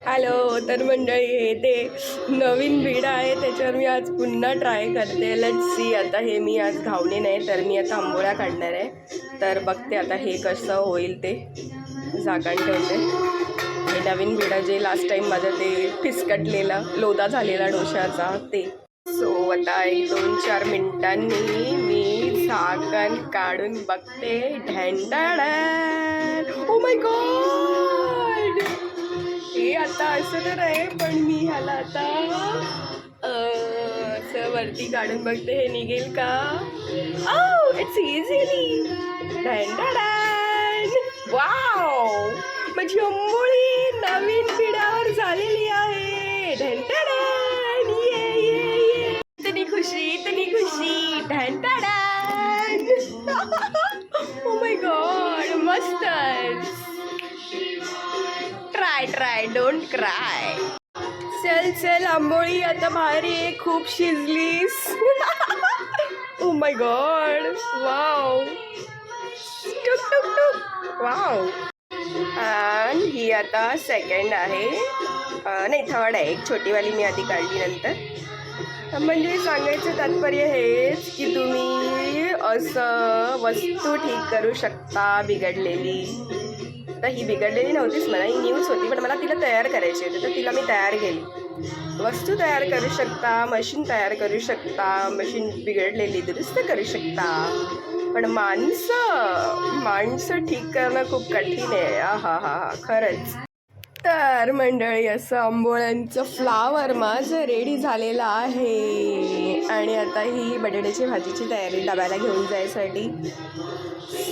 Hello. तर मंडळी, हे ते नवीन भिडा आहे त्याच्यावर मी आज पुन्हा ट्राय करते. Let's see. आता हे मी आज घावणे नाही तर मी आता आंबोळ्या काढणार आहे. तर बघते आता हे कसं होईल ते. झाकण ठेवते. हे नवीन भिडा जे लास्ट टाईम माझं ते फिसकटलेला लोदा झालेला डोशाचा ते. सो आता 1-2-4 मिनिटांनी मी झाकण काढून बघते. ढॅंडॅडॅन. Oh my god. हे आता असं तर आहे, पण मी ह्याला आता असं वरती काढून बघते. हे निघेल का? ओह, इट्स इझिली. ढॅंडॅडॅन. वाव, माझी आंबोळी नवीन पिढ्यावर झालेली आहे. ढॅंडॅडॅन. ये ये ये. इतनी खुशी, इतनी खुशी. ढॅंडॅडॅन. ओ माय गॉड, मस्तच. Try don't cry. चल आंबोळी आता बाहेर ये. खूप शिजलीस. Oh my god. वाव. टुक टुक टुक. वाव. आणि ही आता सेकंड आहे. नाही, थर्ड आहे. एक छोटीवाली मी आधी काढली नंतर. म्हणजे सांगायचं तात्पर्य हेच की तुम्ही असं वस्तू ठीक करू शकता बिघडलेली. तर ही बिघडलेली नव्हतीच, मला ही न्यूज होती, पण मला तिला तयार करायची होती, तर तिला मी तयार केली. वस्तू तयार करू शकता, मशीन तयार करू शकता, मशीन बिघडलेली दुरुस्त करू शकता, पण माणसं ठीक करणं खूप कठीण आहे. हा खरंच. तर मंडळी, असं आंबोळ्यांचं फ्लावर माझं रेडी झालेलं आहे. आणि आता ही बटाट्याची भाजीची तयारी डब्याला घेऊन जायसाठी.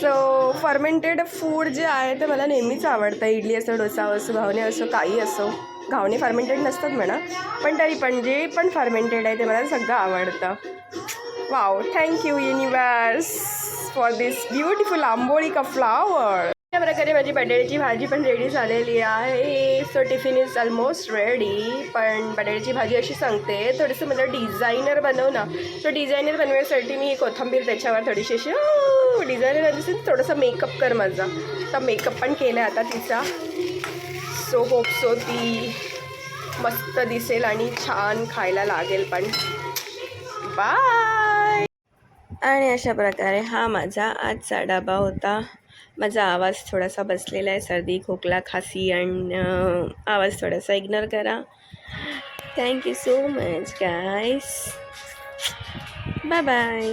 सो फर्मेंटेड फूड जे आहे ते मला नेहमीच आवडतं. इडली असो, डोसा असो, घावणे असो, काही असो. घावणे फर्मेंटेड नसतात म्हणा, पण तरी पण जे पण फर्मेंटेड आहे ते मला सगळं आवडतं. Wow, thank you universe for this beautiful आंबोळी का फ्लावर. या प्रकारे माझी बटाट्याची भाजी पण रेडी झालेली आहे. So tiffin is almost ready. पण बटाट्याची भाजी अशी सांगते, थोडंसं मला डिझायनर बनव ना. सो डिझायनर बनवण्यासाठी मी कोथिंबीर त्याच्यावर थोडीशी अशी डिझायनर दिसेल, थोडंसं मेकअप कर माझा. तर मेकअप पण केला आता तिचा. सो होप सो ती मस्त दिसेल आणि छान खायला लागेल पण. बाय. आणि अशा प्रकारे हा माझा आजचा डबा होता. माझा आवाज थोडासा बसलेला आहे. सर्दी, खोकला, खासी आणि आवाज थोडासा इग्नोर करा. Thank you so much guys. Bye bye.